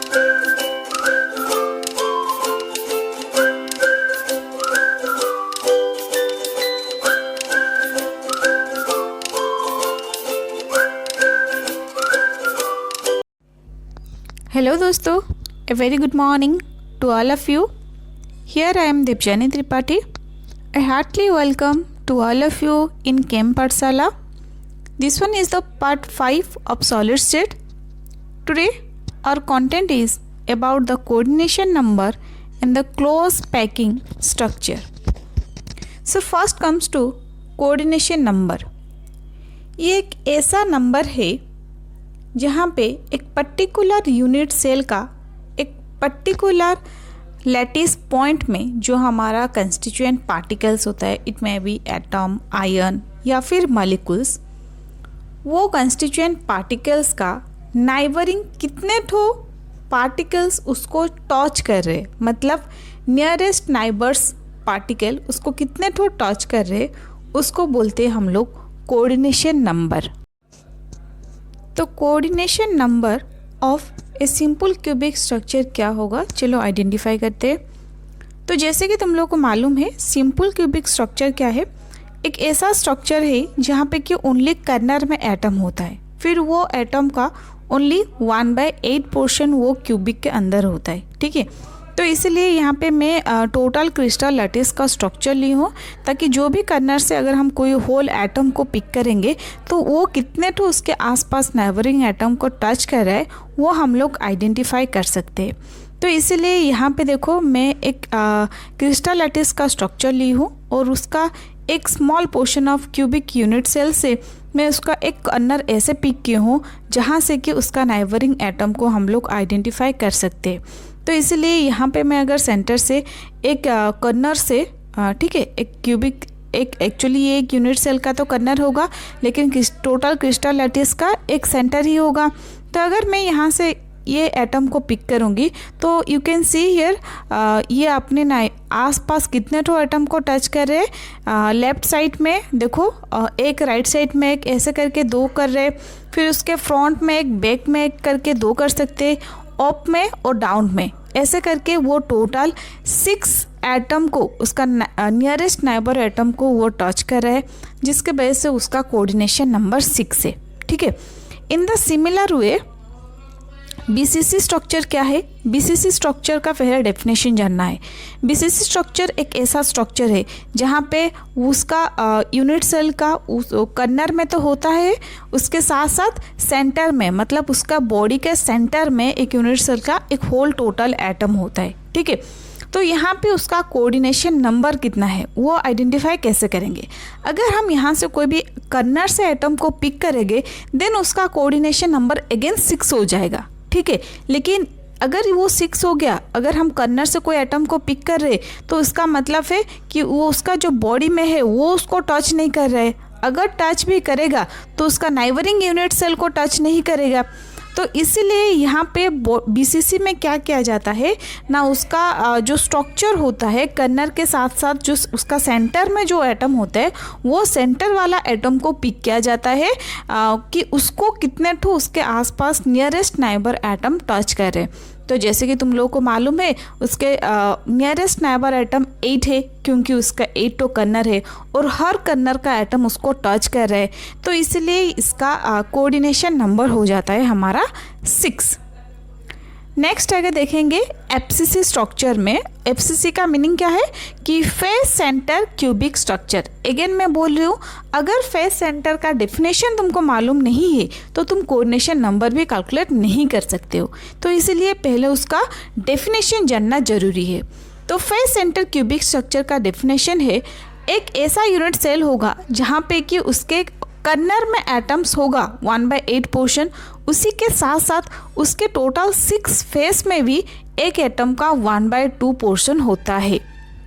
Hello दोस्तों, a very good morning to all of you. Here I am Dipjani Tripathi. I heartily welcome to all of you in Chem Pathshala. This one is the part 5 of solid state. Today our content is about the coordination number and the close packing structure. So first comes to coordination number. ये एक ऐसा number है जहाँ पे एक particular unit cell का एक particular lattice point में जो हमारा कंस्टिट्यूएंट पार्टिकल्स होता है, it may be atom, ion या फिर मॉलिक्यूल्स, वो कंस्टिट्यूएंट पार्टिकल्स का नाइबरिंग कितने ठो पार्टिकल्स उसको टच कर रहे, मतलब नियरेस्ट नाइबर्स पार्टिकल उसको कितने ठो टच कर रहे, उसको बोलते हैं हम लोग कोऑर्डिनेशन नंबर। तो coordination number of a simple cubic structure क्या होगा, चलो आइडेंटिफाई करते हैं। तो जैसे कि तुम लोगों को मालूम है, सिंपल क्यूबिक स्ट्रक्चर क्या है, एक ऐसा स्ट्रक्चर है जहाँ पे कि ओनली कर्नर में एटम होता है, फिर वो एटम का ओनली 1/8 पोर्शन वो क्यूबिक के अंदर होता है। ठीक है, तो इसलिए यहाँ पे मैं टोटल क्रिस्टल लैटिस का स्ट्रक्चर ली हूँ, ताकि जो भी कर्नर से अगर हम कोई होल एटम को पिक करेंगे तो वो कितने तो उसके आसपास नेबरिंग एटम को टच कर रहा है वो हम लोग आइडेंटिफाई कर सकते हैं। तो इसीलिए यहाँ पे देखो मैं एक क्रिस्टल लैटिस का स्ट्रक्चर ली हूँ और उसका एक small portion of cubic unit cell से मैं उसका एक कर्नर ऐसे पिक की हूँ जहाँ से कि उसका नेबरिंग एटम को हम लोग आइडेंटिफाई कर सकते हैं। तो इसलिए यहाँ पे मैं अगर सेंटर से एक कर्नर से ठीक है, एक क्यूबिक एक एक्चुअली ये एक यूनिट सेल का तो कर्नर होगा, लेकिन टोटल क्रिस्टल लैटिस का एक सेंटर ही होगा। तो अगर मैं यहाँ से ये एटम को पिक करूँगी तो यू कैन सी हियर ये अपने आसपास कितने तो एटम को टच कर रहे हैं। लेफ्ट साइड में देखो एक, राइट साइड में एक, ऐसे करके 2 कर रहे, फिर उसके फ्रंट में एक, बैक में एक करके 2 कर सकते, अप में और डाउन में, ऐसे करके वो टोटल 6 एटम को उसका नियरेस्ट नाइबर एटम को वो टच कर रहा है, जिसके वजह से उसका कोऑर्डिनेशन नंबर 6 है। ठीक है, in the similar way BCC structure क्या है, बीसीसी स्ट्रक्चर का पहले डेफिनेशन जानना है। बीसीसी स्ट्रक्चर एक ऐसा स्ट्रक्चर है जहाँ पे उसका यूनिट सेल का कर्नर में तो होता है, उसके साथ साथ सेंटर में, मतलब उसका बॉडी के सेंटर में एक यूनिट सेल का एक होल टोटल एटम होता है। ठीक है, तो यहाँ पे उसका कोऑर्डिनेशन नंबर कितना है वो आइडेंटिफाई कैसे करेंगे। अगर हम यहाँ से कोई भी कर्नर से एटम को पिक करेंगे देन उसका कोऑर्डिनेशन नंबर अगेन 6 हो जाएगा। ठीक है, लेकिन अगर वो 6 हो गया, अगर हम कर्नर से कोई एटम को पिक कर रहे तो उसका मतलब है कि वो उसका जो बॉडी में है वो उसको टच नहीं कर रहा है। अगर टच भी करेगा तो उसका नाइबरिंग यूनिट सेल को टच नहीं करेगा। तो इसीलिए यहाँ पे बीसीसी में क्या किया जाता है ना, उसका जो स्ट्रक्चर होता है कर्नर के साथ साथ जो उसका सेंटर में जो एटम होता है वो सेंटर वाला एटम को पिक किया जाता है कि उसको कितने ठो उसके आसपास नियरेस्ट नाइबर एटम टच करे। तो जैसे कि तुम लोगों को मालूम है उसके नियरेस्ट नाइबर एटम 8 है, क्योंकि उसका 8 तो कर्नर है और हर कर्नर का एटम उसको टच कर रहा है, तो इसलिए इसका कोऑर्डिनेशन नंबर हो जाता है हमारा 6। नेक्स्ट अगर देखेंगे एफसीसी स्ट्रक्चर में, एफसीसी का मीनिंग क्या है कि face centre cubic structure. Again मैं बोल रही हूँ, अगर फेस सेंटर का डेफिनेशन तुमको मालूम नहीं है तो तुम कोऑर्डिनेशन नंबर भी कैलकुलेट नहीं कर सकते हो, तो इसीलिए पहले उसका डेफिनेशन जानना जरूरी है। तो फेस सेंटर क्यूबिक स्ट्रक्चर का डेफिनेशन है, एक ऐसा यूनिट सेल होगा जहाँ पे कि उसके कर्नर में एटम्स होगा 1/8 पोर्शन, उसी के साथ साथ उसके टोटल 6 फेस में भी एक एटम का 1/2 पोर्शन होता है।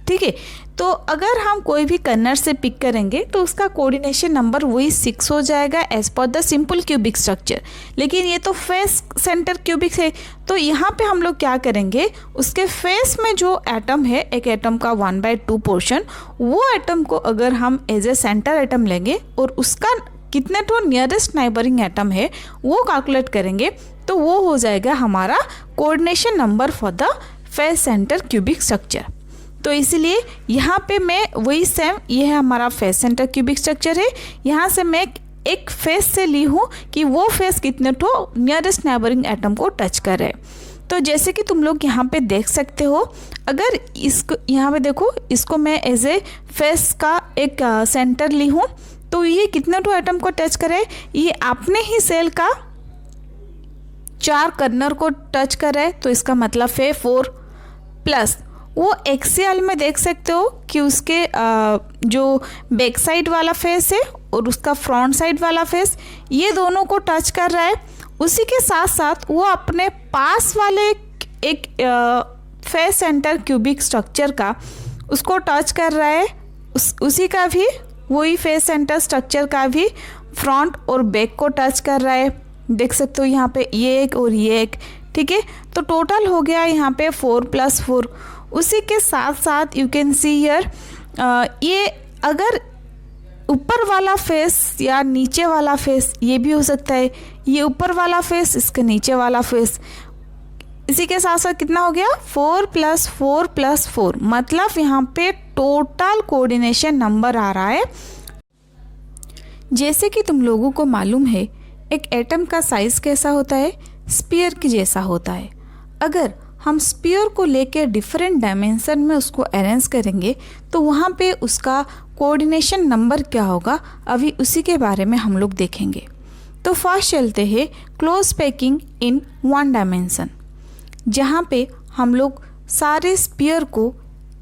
ठीक है, तो अगर हम कोई भी कर्नर से पिक करेंगे तो उसका कोऑर्डिनेशन नंबर वही 6 हो जाएगा as per the simple cubic structure. लेकिन ये तो फेस सेंटर क्यूबिक है, तो यहाँ पे हम लोग क्या करेंगे, उसके फेस में जो एटम है, एक एटम का 1/2 पोर्शन, वो एटम को अगर हम एज ए सेंटर एटम लेंगे और उसका कितने तो नियरेस्ट नाइबरिंग एटम है वो कैलकुलेट करेंगे तो वो हो जाएगा हमारा coordination number for the face centre cubic structure. तो इसीलिए यहाँ पे मैं वही सेम, ये है हमारा फेस सेंटर क्यूबिक स्ट्रक्चर है, यहाँ से मैं एक फेस से ली हूँ कि वो फेस कितने तो नियरेस्ट नाइबरिंग एटम को टच करे। तो जैसे कि तुम लोग यहाँ पे देख सकते हो, अगर इसको यहाँ पे देखो, इसको मैं एज ए फेस का एक सेंटर ली हूँ तो ये कितने तो एटम को टच करे, ये अपने ही सेल का 4 कर्नर को टच करे, तो इसका मतलब है 4 प्लस वो एक्सियल में देख सकते हो कि उसके जो बैक साइड वाला फेस है और उसका फ्रंट साइड वाला फेस ये दोनों को टच कर रहा है। उसी के साथ साथ वो अपने पास वाले एक फेस सेंटर क्यूबिक स्ट्रक्चर का उसको टच कर रहा है, उसी का भी वही फेस सेंटर स्ट्रक्चर का भी फ्रंट और बैक को टच कर रहा है। देख सकते हो यहाँ पे ये एक और ये एक, ठीक है। तो टोटल हो गया यहाँ पे 4 + 4। उसी के साथ साथ यू कैन सी हियर, ये अगर ऊपर वाला फेस या नीचे वाला फेस ये भी हो सकता है, ये ऊपर वाला फेस इसके नीचे वाला फेस, इसी के साथ साथ कितना हो गया 4 + 4 + 4, मतलब यहाँ पे टोटल कोऑर्डिनेशन नंबर आ रहा है। जैसे कि तुम लोगों को मालूम है एक एटम का साइज कैसा होता है, स्फीयर की जैसा होता है। अगर हम स्फीयर को लेकर डिफरेंट डायमेंशन में उसको अरेंज करेंगे तो वहाँ पे उसका कोऑर्डिनेशन नंबर क्या होगा, अभी उसी के बारे में हम लोग देखेंगे। तो फर्स्ट चलते हैं क्लोज पैकिंग इन 1 डायमेंशन, जहाँ पे हम लोग सारे स्फीयर को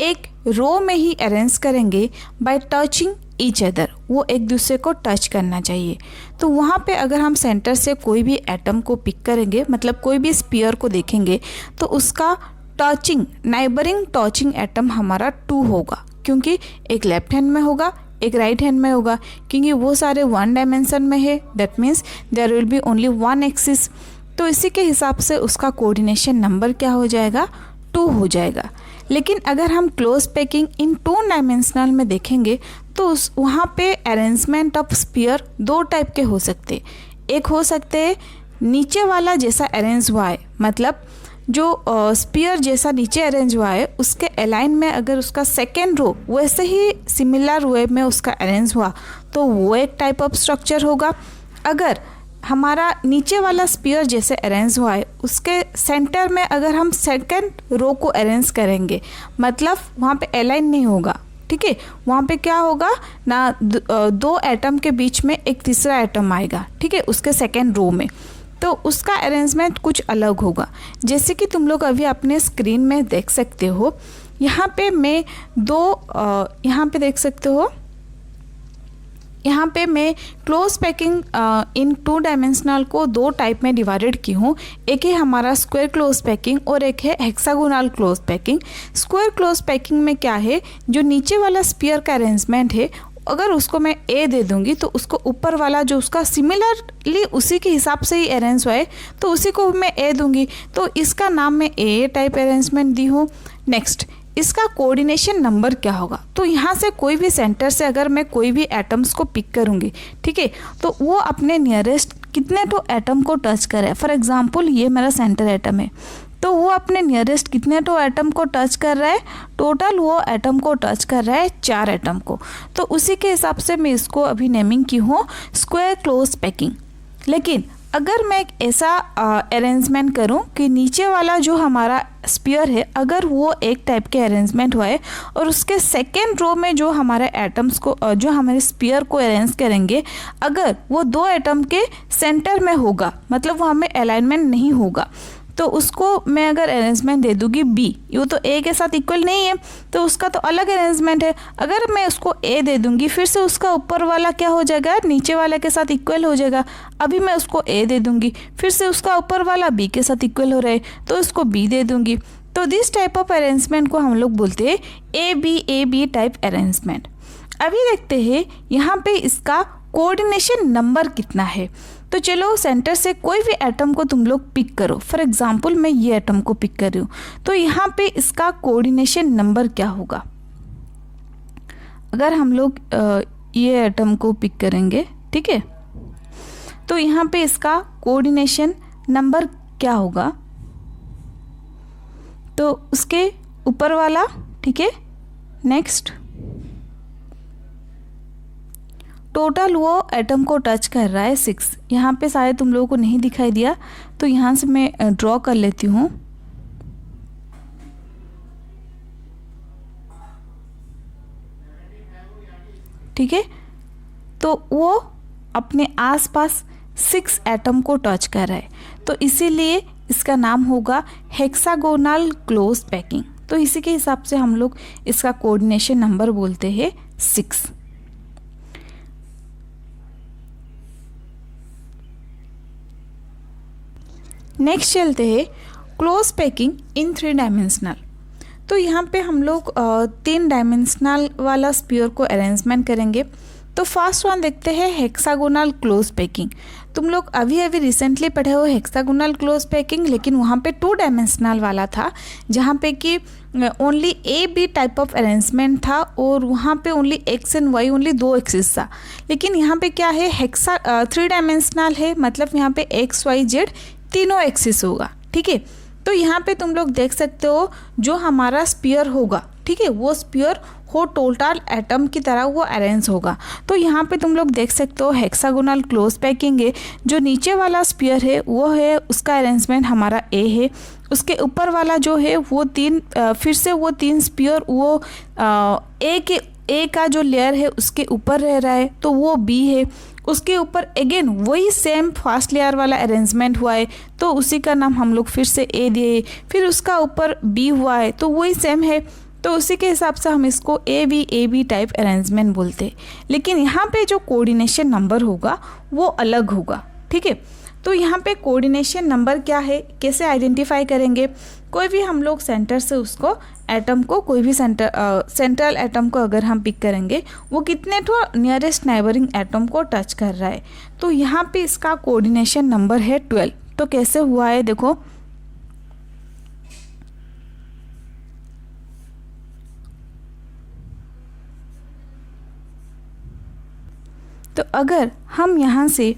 एक रो में ही अरेंज करेंगे बाय टचिंग ईच अदर, वो एक दूसरे को टच करना चाहिए। तो वहाँ पे अगर हम सेंटर से कोई भी एटम को पिक करेंगे, मतलब कोई भी स्फीयर को देखेंगे तो उसका टचिंग नाइबरिंग टचिंग एटम हमारा 2 होगा, क्योंकि एक लेफ्ट हैंड में होगा एक राइट हैंड में होगा, क्योंकि वो सारे 1 डायमेंशन में है, that means there will be only 1 axis. तो इसी के हिसाब से उसका कोऑर्डिनेशन नंबर क्या हो जाएगा 2 हो जाएगा। लेकिन अगर हम क्लोज पैकिंग इन 2 डायमेंशनल में देखेंगे तो वहाँ पे अरेंजमेंट ऑफ स्फीयर 2 टाइप के हो सकते। एक हो सकते हैं नीचे वाला जैसा अरेंज हुआ है, मतलब जो स्फीयर जैसा नीचे अरेंज हुआ है उसके अलाइन में अगर उसका सेकेंड रो वैसे ही सिमिलर वे में उसका अरेंज हुआ तो वो एक टाइप ऑफ स्ट्रक्चर होगा। अगर हमारा नीचे वाला स्फीयर जैसे अरेंज हुआ है उसके सेंटर में अगर हम सेकंड रो को अरेंज करेंगे, मतलब वहाँ पे अलाइन नहीं होगा, ठीक है, वहाँ पे क्या होगा ना 2 एटम के बीच में एक तीसरा एटम आएगा, ठीक है, उसके सेकंड रो में, तो उसका अरेंजमेंट कुछ अलग होगा। जैसे कि तुम लोग अभी अपने स्क्रीन में देख सकते हो, यहाँ पे मैं 2 यहाँ पे देख सकते हो, यहाँ पे मैं क्लोज पैकिंग इन 2 डायमेंशनल को 2 टाइप में डिवाइडेड की हूँ। एक है हमारा स्क्वायर क्लोज पैकिंग और एक है hexagonal close packing. Square close packing में क्या है, जो नीचे वाला स्फीयर का अरेंजमेंट है अगर उसको मैं ए दे दूंगी तो उसको ऊपर वाला जो उसका सिमिलरली उसी के हिसाब से ही अरेंज हुआ है तो उसी को मैं ए दूंगी, तो इसका नाम मैं ए टाइप अरेंजमेंट दी हूँ। नेक्स्ट, इसका कोऑर्डिनेशन नंबर क्या होगा, तो यहाँ से कोई भी सेंटर से अगर मैं कोई भी एटम्स को पिक करूँगी, ठीक है, तो वो अपने नियरेस्ट कितने तो एटम को टच करे। फॉर एग्जांपल ये मेरा सेंटर एटम है तो वो अपने नियरेस्ट कितने तो एटम को टच कर रहा है, टोटल वो एटम को टच कर रहा है 4 एटम को। तो उसी के हिसाब से मैं इसको अभी नेमिंग की हूँ स्क्वायर क्लोज पैकिंग। लेकिन अगर मैं एक ऐसा अरेंजमेंट करूं कि नीचे वाला जो हमारा स्फीयर है अगर वो एक टाइप के अरेंजमेंट हुआ है और उसके सेकेंड रो में जो हमारे एटम्स को जो हमारे स्फीयर को अरेंज करेंगे अगर वो 2 एटम के सेंटर में होगा, मतलब वो हमें अलाइनमेंट नहीं होगा, तो उसको मैं अगर अरेंजमेंट दे दूंगी बी, ये तो ए के साथ इक्वल नहीं है तो उसका तो अलग अरेंजमेंट है। अगर मैं उसको ए दे दूंगी फिर से उसका ऊपर वाला क्या हो जाएगा, नीचे वाले के साथ इक्वल हो जाएगा। अभी मैं उसको ए दे दूंगी फिर से उसका ऊपर वाला बी के साथ इक्वल हो रहा है तो उसको बी दे दूंगी। तो दिस टाइप ऑफ अरेंजमेंट को हम लोग बोलते हैं ए बी टाइप अरेंजमेंट। अभी देखते हैं यहाँ पे इसका कोऑर्डिनेशन नंबर कितना है। तो चलो सेंटर से कोई भी एटम को तुम लोग पिक करो। फॉर एग्जांपल मैं ये एटम को पिक कर रही हूँ तो यहाँ पे इसका कोऑर्डिनेशन नंबर क्या होगा। अगर हम लोग ये एटम को पिक करेंगे, ठीक है, तो यहाँ पे इसका कोऑर्डिनेशन नंबर क्या होगा, तो उसके ऊपर वाला, ठीक है। नेक्स्ट, टोटल वो एटम को टच कर रहा है 6। यहाँ पे शायद तुम लोगों को नहीं दिखाई दिया, तो यहाँ से मैं ड्रॉ कर लेती हूँ। ठीक है, तो वो अपने आसपास 6 एटम को टच कर रहा है, तो इसीलिए इसका नाम होगा हेक्सागोनल क्लोज पैकिंग। तो इसी के हिसाब से हम लोग इसका कोऑर्डिनेशन नंबर बोलते हैं 6। नेक्स्ट चलते हैं क्लोज पैकिंग इन 3 डायमेंशनल। तो यहाँ पे हम लोग 3 डायमेंशनल वाला स्पीयर को अरेंजमेंट करेंगे। तो फर्स्ट वन देखते हैं हेक्सागोनल क्लोज पैकिंग। तुम लोग अभी रिसेंटली पढ़े हो हेक्सागोनल क्लोज पैकिंग, लेकिन वहाँ पे 2 डायमेंशनल वाला था, जहाँ पे कि only A B type of arrangement था और वहाँ पे only X and Y only 2 axis था। लेकिन यहाँ पे क्या है, 3 डायमेंशनल है, मतलब यहाँ पे एक्स वाई जेड तीनों एक्सिस होगा। ठीक है, तो यहाँ पे तुम लोग देख सकते हो जो हमारा स्पीयर होगा, ठीक है, वो स्पीयर हो टोटल एटम की तरह वो अरेंज होगा। तो यहाँ पे तुम लोग देख सकते हो हेक्सागोनल क्लोज पैकिंग है। जो नीचे वाला स्पीयर है वो है, उसका अरेंजमेंट हमारा ए है। उसके ऊपर वाला जो है वो 3 फिर से वो 3 स्पीयर वो ए का जो लेयर है उसके ऊपर रह रहा है, तो वो बी है। उसके ऊपर अगेन वही सेम फर्स्ट लेयर वाला अरेंजमेंट हुआ है, तो उसी का नाम हम लोग फिर से ए दिए। फिर उसका ऊपर बी हुआ है, तो वही सेम है, तो उसी के हिसाब से हम इसको ए बी टाइप अरेंजमेंट बोलते हैं। लेकिन यहाँ पे जो कोऑर्डिनेशन नंबर होगा वो अलग होगा। ठीक है, तो यहाँ पे कोऑर्डिनेशन नंबर क्या है, कैसे आइडेंटिफाई करेंगे। कोई भी हम लोग सेंटर से उसको एटम को, कोई भी सेंट्रल एटम को अगर हम पिक करेंगे, वो कितने तो नियरेस्ट नाइबरिंग एटम को टच कर रहा है, तो यहाँ पे इसका कोऑर्डिनेशन नंबर है 12। तो कैसे हुआ है देखो, तो अगर हम यहाँ से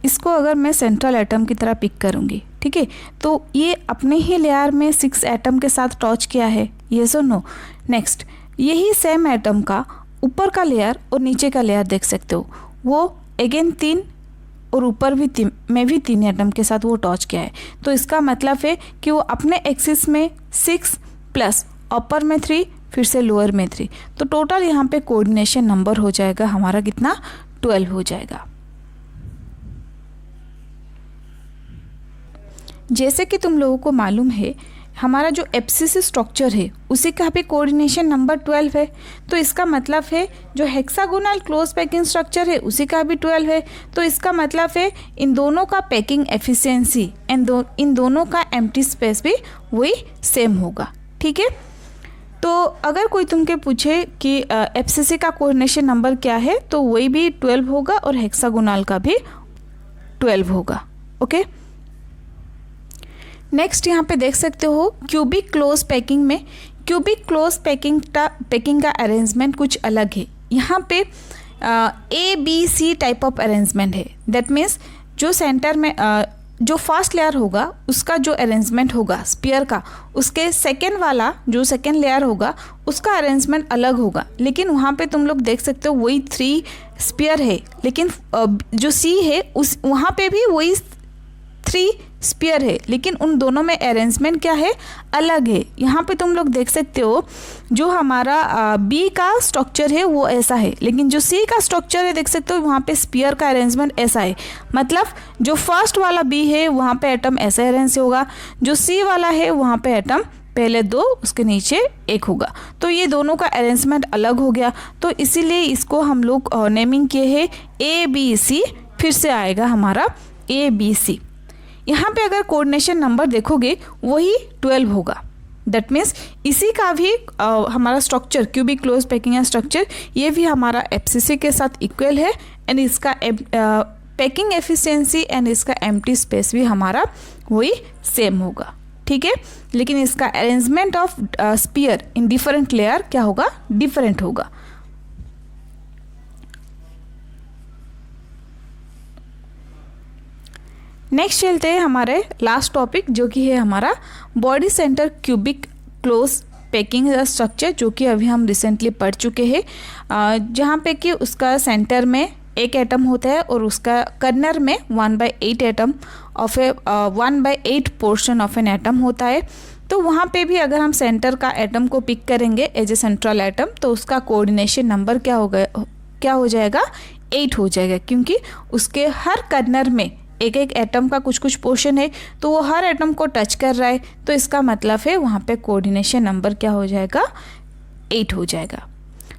इसको अगर मैं सेंट्रल एटम की तरह पिक करूँगी, ठीक है, तो ये अपने ही लेयर में 6 एटम के साथ टच किया है, येस और नो। नेक्स्ट, यही सेम एटम का ऊपर का लेयर और नीचे का लेयर देख सकते हो, वो अगेन 3 और ऊपर भी में भी 3 एटम के साथ वो टच किया है। तो इसका मतलब है कि वो अपने एक्सिस में 6 प्लस अपर में 3 फिर से लोअर में 3, तो टोटल यहाँ पे कोऑर्डिनेशन नंबर हो जाएगा हमारा कितना, 12 हो जाएगा। जैसे कि तुम लोगों को मालूम है हमारा जो एफसीसी स्ट्रक्चर है उसी का भी कोऑर्डिनेशन नंबर 12 है, तो इसका मतलब है जो हेक्सागोनल क्लोज पैकिंग स्ट्रक्चर है उसी का भी 12 है। तो इसका मतलब है इन दोनों का पैकिंग एफिशिएंसी इन दोनों का एम्प्टी स्पेस भी वही सेम होगा। ठीक है, तो अगर कोई तुमके पूछे कि एफसीसी का कोऑर्डिनेशन नंबर क्या है, तो वही भी 12 होगा और हेक्सागोनल का भी 12 होगा। ओके, नेक्स्ट यहाँ पे देख सकते हो क्यूबिक क्लोज पैकिंग में, क्यूबिक क्लोज पैकिंग का अरेंजमेंट कुछ अलग है। यहाँ पे A B C type of arrangement है। दैट मीन्स जो सेंटर में जो फर्स्ट लेयर होगा उसका जो अरेंजमेंट होगा स्पीयर का, उसके सेकेंड वाला जो सेकेंड लेयर होगा उसका अरेंजमेंट अलग होगा। लेकिन वहाँ पे तुम लोग देख सकते हो वही 3 स्पीयर है, लेकिन जो सी है उस वहाँ पे भी वही 3 स्पीयर है, लेकिन उन दोनों में अरेंजमेंट क्या है, अलग है। यहाँ पे तुम लोग देख सकते हो जो हमारा बी का स्ट्रक्चर है वो ऐसा है, लेकिन जो सी का स्ट्रक्चर है देख सकते हो वहाँ पे स्पीयर का अरेंजमेंट ऐसा है। मतलब जो फर्स्ट वाला बी है वहाँ पे एटम ऐसा अरेंज होगा, जो सी वाला है वहाँ पे एटम पहले 2 उसके नीचे 1 होगा। तो ये दोनों का अरेंजमेंट अलग हो गया, तो इसीलिए इसको हम लोग नेमिंग किए हैं ए बी सी। फिर से आएगा हमारा ए बी सी। यहाँ पे अगर कोऑर्डिनेशन नंबर देखोगे वही 12 होगा। दैट मीन्स इसी का भी हमारा structure cubic close packing structure ये भी हमारा एफसीसी के साथ इक्वल है, एंड इसका पैकिंग एफिशिएंसी एंड इसका एम्प्टी स्पेस भी हमारा वही सेम होगा। ठीक है, लेकिन इसका arrangement of sphere in different layer क्या होगा, डिफरेंट होगा। नेक्स्ट चलते हैं हमारे लास्ट टॉपिक, जो कि है हमारा body centre cubic close packing structure, जो कि अभी हम रिसेंटली पढ़ चुके हैं, जहाँ पे कि उसका सेंटर में एक एटम होता है और उसका कर्नर में 1/8 atom of A 1/8 portion of an atom होता है। तो वहाँ पे भी अगर हम सेंटर का एटम को पिक करेंगे एज ए सेंट्रल एटम, तो उसका कोऑर्डिनेशन नंबर क्या हो जाएगा 8 हो जाएगा, क्योंकि उसके हर कर्नर में एक एक एटम का कुछ कुछ पोर्शन है, तो वो हर एटम को टच कर रहा है, तो इसका मतलब है वहाँ पे कोऑर्डिनेशन नंबर क्या हो जाएगा 8 हो जाएगा।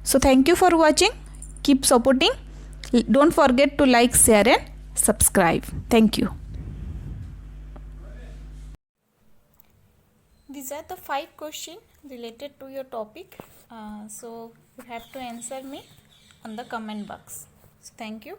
So thank you for watching, keep supporting, don't forget to like, share and subscribe. Thank you. These are the 5 questions related to your topic. So you have to answer me on the comment box. So thank you.